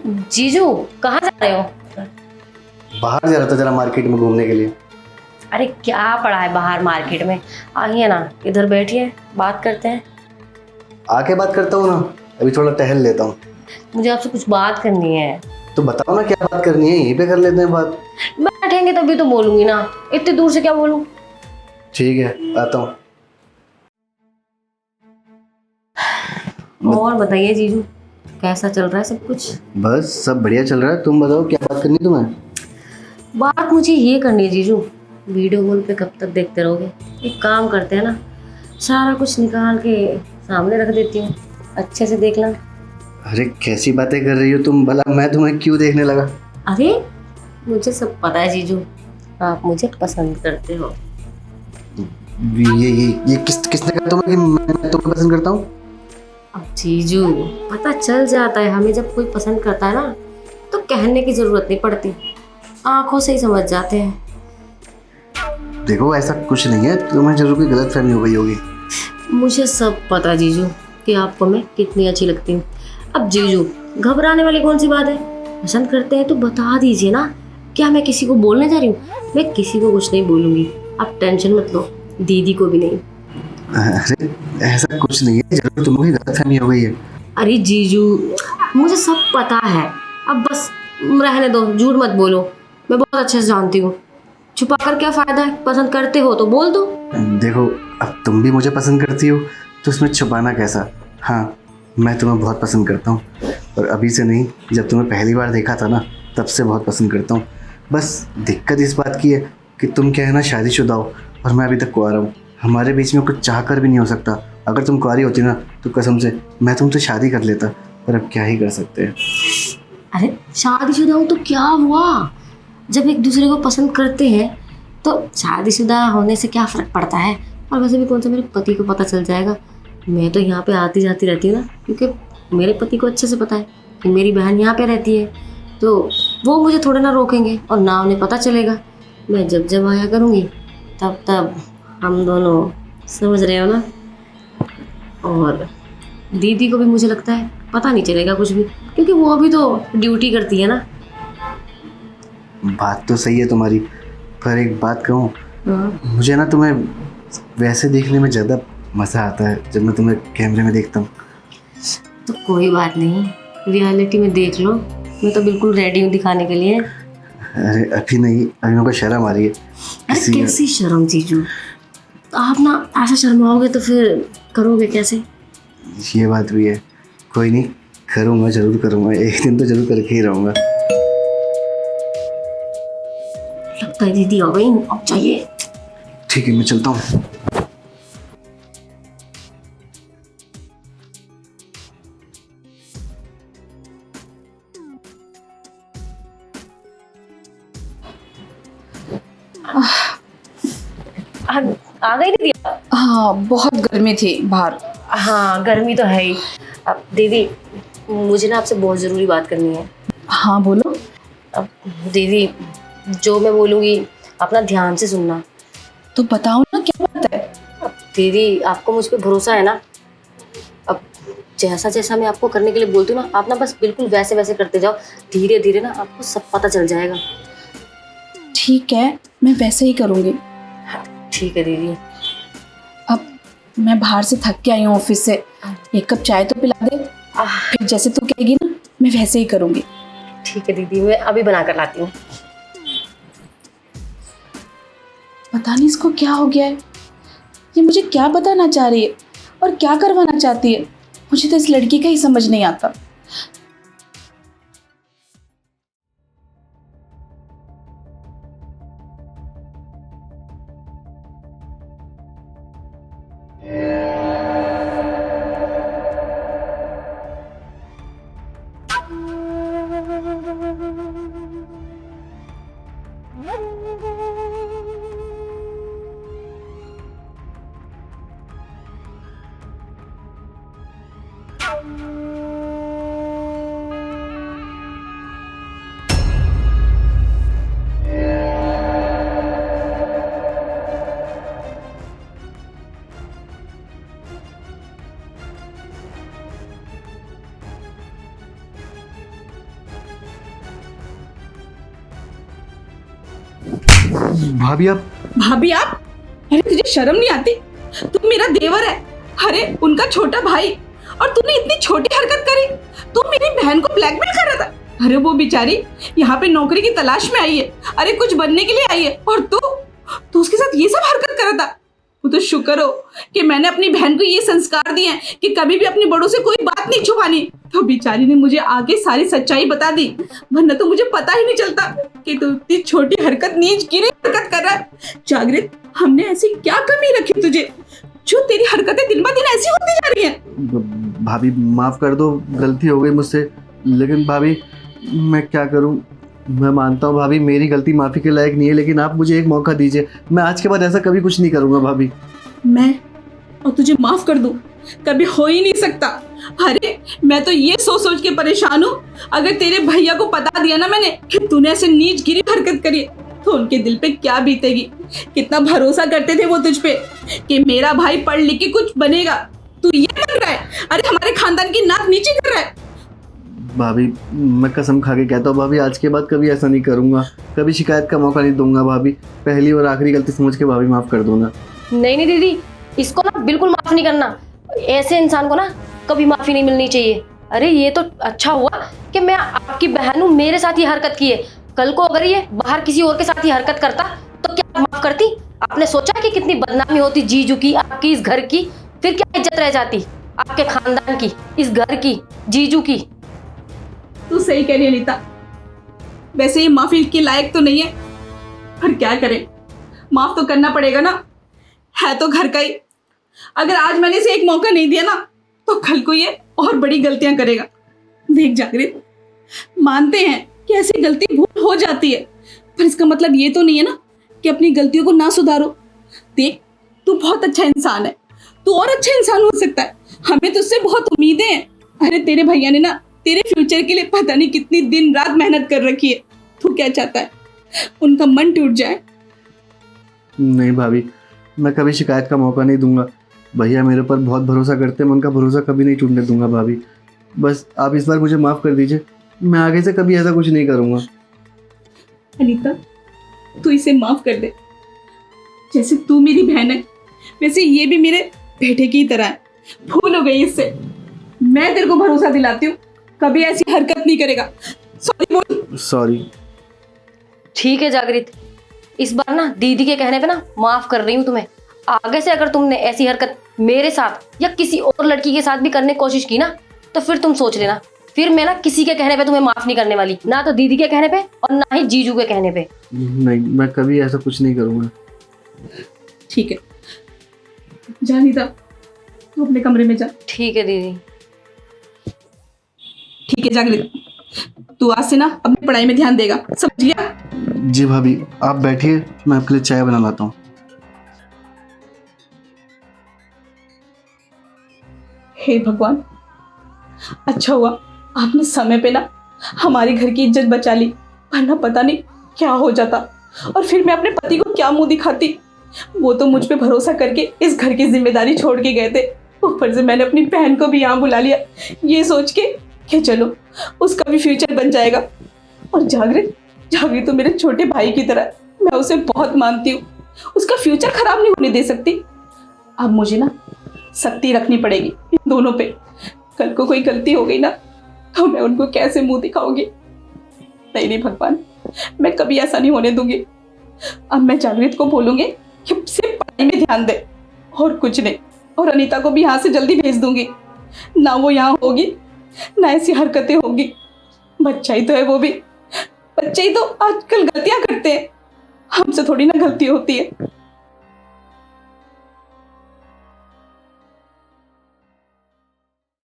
जीजू कहाँ जा रहे हो? बाहर जा रहा था जरा मार्केट में घूमने के लिए। अरे क्या पड़ा है बाहर मार्केट में, आइए ना इधर बैठिए बात करते हैं। आके बात करता हूँ ना, अभी थोड़ा टहल लेता हूँ। मुझे आपसे कुछ बात करनी है। तो बताओ ना क्या बात करनी है, यहीं पे कर लेते हैं बात। बैठेंगे तभी तो बोलूंगी ना, इतनी दूर से क्या बोलूं। ठीक है, आता हूँ। और बताइए जीजू, कैसा चल रहा है सब कुछ? बस सब बढ़िया चल रहा है। तुम बताओ क्या बात करनी तुम्हें। बात मुझे ये करनी है जीजू, वीडियो कॉल पे कब तक देखते रहोगे? एक काम करते हैं ना, सारा कुछ निकाल के सामने रख देती हूँ, अच्छे से देख लेना। अरे कैसी बातें कर रही हो तुम, भला मैं तुम्हें क्यों देखने लगा। अरे मुझे सब पता है जीजू, आप मुझे पसंद करते हो। ये किसने कहा तुम्हें कि मैं तुम्हें पसंद करता हूँ। अब जीजू पता चल जाता है हमें, जब कोई पसंद करता है ना तो कहने की जरूरत नहीं पड़ती, आंखों से ही समझ जाते हैं। देखो ऐसा कुछ नहीं है, तुम्हें जरूर कोई गलतफहमी हो गई होगी। मुझे सब पता जीजू कि आपको मैं कितनी अच्छी लगती हूँ। अब जीजू घबराने वाली कौन सी बात है, पसंद करते हैं तो बता दीजिए ना। क्या मैं किसी को बोलने जा रही हूँ? मैं किसी को कुछ नहीं बोलूंगी, आप टेंशन मत लो, दीदी को भी नहीं। अरे ऐसा कुछ नहीं है, जरूर तुम्हें गलतफहमी हो गई है। अरे जीजू मुझे सब पता है, अब बस रहने दो, झूठ मत बोलो, मैं बहुत अच्छे से जानती हूँ। छुपा कर क्या फायदा है, पसंद करते हो तो बोल दो। देखो अब तुम भी मुझे पसंद करती हो तो उसमें छुपाना कैसा। हाँ मैं तुम्हें बहुत पसंद करता हूँ, और अभी से नहीं, जब तुम्हें पहली बार देखा था ना तब से बहुत पसंद करता हूँ। बस दिक्कत इस बात की है कि तुम क्या है ना शादीशुदा हो और मैं अभी तक कुंवारा हूँ। हमारे बीच में कुछ चाह कर भी नहीं हो सकता। अगर तुम कुंवारी होती ना तो कसम से मैं तुमसे शादी कर लेता, पर अब क्या ही कर सकते हैं। अरे शादीशुदा हूँ तो क्या हुआ, जब एक दूसरे को पसंद करते हैं तो शादीशुदा होने से क्या फ़र्क पड़ता है। और वैसे भी कौन सा मेरे पति को पता चल जाएगा, मैं तो यहाँ पे आती जाती रहती हूँ ना, क्योंकि मेरे पति को अच्छे से पता है कि मेरी बहन यहाँ पे रहती है, तो वो मुझे थोड़े ना रोकेंगे और ना उन्हें पता चलेगा। मैं जब जब आया करूँगी तब तब हम दोनों, समझ रहे हो ना। और दीदी को भी मुझे लगता है पता नहीं चलेगा कुछ भी, क्योंकि वो भी तो ड्यूटी करती है ना। बात तो सही है तुम्हारी, पर एक बात कहूँ, हाँ। मुझे ना तुम्हें वैसे देखने में ज़्यादा मज़ा आता है जब मैं तुम्हें कैमरे में देखता हूँ। तो कोई बात नहीं, रियलिटी में देख लो, मैं तो बिल्कुल रेडी हूँ दिखाने के लिए। अरे अभी नहीं, अभी मेरे को शर्म आ रही है। अरे कैसी शर्म जीजू, आप ना ऐसा शर्माओगे तो फिर करोगे कैसे? ये बात भी है, कोई नहीं, करूँगा, ज़रूर करूँगा, एक दिन तो ज़रूर करके ही रहूँगा। लगता है दीदी आ गई, अब चाहिए। ठीक है मैं चलता हूँ। आ गई दीदी? हाँ बहुत गर्मी थी बाहर। हाँ गर्मी तो है ही। अब दीदी मुझे ना आपसे बहुत ज़रूरी बात करनी है। हाँ बोलो। अब दीदी जो मैं बोलूँगी अपना ध्यान से सुनना। तो बताओ ना क्या बात है। अब दीदी आपको मुझ पर भरोसा है ना? अब जैसा जैसा मैं आपको करने के लिए बोलती हूँ ना, आप ना बस बिल्कुल वैसे वैसे करते जाओ, धीरे धीरे ना आपको सब पता चल जाएगा। ठीक है मैं वैसे ही करूँगी। ठीक है दीदी। अब मैं बाहर से थक के आई हूँ ऑफिस से, एक कप चाय तो पिला दे, फिर जैसे तू कहेगी ना मैं वैसे ही करूँगी। ठीक है दीदी, मैं अभी बना कर लाती हूँ। पता नहीं इसको क्या हो गया है, ये मुझे क्या बताना चाह रही है और क्या करवाना चाहती है, मुझे तो इस लड़की का ही समझ नहीं आता। भाभी आप भाभी आप? अरे तुझे शर्म नहीं आती? तू मेरा देवर है, अरे उनका छोटा भाई, और तूने इतनी छोटी हरकत करी। तू मेरी बहन को ब्लैकमेल कर रहा था। अरे वो बेचारी यहाँ पे नौकरी की तलाश में आई है, अरे कुछ बनने के लिए आई है, और तू उसके साथ ये सब हरकत कर रहा था। वो तो शुक्र हो कि मैंने अपनी बहन को ये संस्कार दिए हैं कि कभी भी अपने बड़ों से कोई बात नहीं छुपानी। तो बेचारी ने मुझे आगे सारी सच्चाई बता दी, वरना तो मुझे पता ही नहीं चलता कि तू इतनी छोटी हरकत, नीच गिरी हरकत कर रहा है। जागृत, हमने ऐसी क्या कमी रखी तुझे जो तेरी हरकतें दिन ब दिन ऐसी होती जा रही हैं? भाभी माफ़ कर दो, गलती हो गई मुझसे। लेकिन भाभी मैं क्या करूं? मैं मानता हूं भाभी मेरी गलती माफ़ी के लायक नहीं है, लेकिन आप मुझे एक मौका दीजिए। मैं आज के बाद ऐसा कभी कुछ नहीं करूंगा भाभी। मैं और तुझे माफ कर दूं? कभी हो ही नहीं सकता। अरे मैं तो ये सोच सोच के परेशान हूँ, अगर तेरे भैया को बता दिया ना मैंने कि तूने ऐसे नीच गिरी हरकत करी तो उनके दिल पे क्या बीतेगी। कितना भरोसा करते थे वो तुझ पे कि मेरा भाई पढ़ लिख के कुछ बनेगा, तू ये बन रहा है। अरे हमारे खानदान की नाक नीचे कर रहा है। भाभी मैं कसम खा के कहता हूँ भाभी, आज के बाद कभी ऐसा नहीं करूंगा, कभी शिकायत का मौका नहीं दूंगा भाभी। पहली और आखिरी गलती समझ के भाभी माफ़ कर दो ना। नहीं नहीं दीदी, इसको ना बिल्कुल माफ नहीं करना। ऐसे इंसान को ना कभी माफी नहीं मिलनी चाहिए। अरे ये तो अच्छा हुआ कि मैं आपकी बहन हूँ, मेरे साथ ही हरकत की है। कल को अगर ये बाहर किसी और के साथ ही हरकत करता तो क्या माफ करती? आपने सोचा कि कितनी बदनामी होती जीजू की, आपकी, इस घर की? फिर क्या इज्जत रह जाती आपके खानदान की, इस घर की, जीजू की? तू सही कह रही है अनीता, वैसे ये माफी के लायक तो नहीं है, पर क्या करें, माफ तो करना पड़ेगा ना, है तो घर का ही। अगर आज मैंने इसे एक मौका नहीं दिया ना तो कल को ये और बड़ी गलतियां करेगा। देख जागृत, मानते हैं कि ऐसी गलती भूल हो जाती है, पर इसका मतलब ये तो नहीं है ना कि अपनी गलतियों को ना सुधारो। देख, तू बहुत अच्छा इंसान है, तू और अच्छा इंसान हो सकता है, हमें तुझसे बहुत उम्मीदें हैं। अरे तेरे भैया ने ना तेरे फ्यूचर के लिए पता नहीं कितनी दिन रात मेहनत कर रखी है। तू क्या चाहता है, उनका मन टूट जाए? नहीं भाभी, मैं कभी शिकायत का मौका नहीं दूंगा। भैया मेरे पर बहुत भरोसा करते हैं, मैं उनका भरोसा कभी नहीं टूटने दूंगा भाभी। बस आप इस बार मुझे माफ़ कर दीजिए, मैं आगे से कभी ऐसा कुछ नहीं करूंगा। अनीता, तू इसे माफ कर दे। जैसे तू मेरी बहन है वैसे ये भी मेरे बेटे की तरह है। भूल हो गई इससे। मैं तेरे को भरोसा दिलाती हूँ, कभी ऐसी हरकत नहीं करेगा। सॉरी बोल। सॉरी। ठीक है जागृत, इस बार ना दीदी के कहने पे ना माफ कर रही हूँ तुम्हें। आगे से अगर तुमने ऐसी हरकत मेरे साथ या किसी और लड़की के साथ भी करने की कोशिश की ना तो फिर तुम सोच लेना, फिर मैं ना किसी के कहने पे तुम्हें माफ नहीं करने वाली, ना तो दीदी के कहने पे और ना ही जीजू के कहने पे। नहीं, मैं कभी ऐसा कुछ नहीं करूंगा। ठीक है, जा नीता, तू अपने कमरे में जा। ठीक है दीदी। ठीक है जागृत, तू आज से ना अपनी पढ़ाई में ध्यान देगा, समझ गया? जी भाभी, आप बैठिए, मैं आपके लिए चाय बना लाता हूँ। हे भगवान, अच्छा हुआ आपने समय पे ना हमारे घर की इज्जत बचा ली, वरना पता नहीं क्या हो जाता और फिर मैं अपने पति को क्या मुंह दिखाती। वो तो मुझ पे भरोसा करके इस घर की जिम्मेदारी छोड़ के गए थे, ऊपर से मैंने अपनी बहन को भी यहाँ बुला लिया ये सोच के कि चलो उसका भी फ्यूचर बन जाएगा। और जागृत तो मेरे छोटे भाई की तरह, मैं उसे बहुत मानती हूँ, उसका फ्यूचर खराब नहीं होने दे सकती। अब मुझे ना सख्ती रखनी पड़ेगी इन दोनों पे। कल को कोई गलती हो गई ना तो मैं उनको कैसे मुंह दिखाऊंगी। नहीं भगवान, मैं कभी ऐसा नहीं होने दूंगी। अब मैं जागृत को बोलूंगी कि सिर्फ पढ़ाई में ध्यान दे और कुछ नहीं, और अनीता को भी यहाँ से जल्दी भेज दूंगी। ना वो यहाँ होगी ना ऐसी हरकतें होगी। बच्चा ही तो है, वो भी बच्चे ही तो आजकल गलतियां करते हैं, हमसे थोड़ी ना गलती होती है।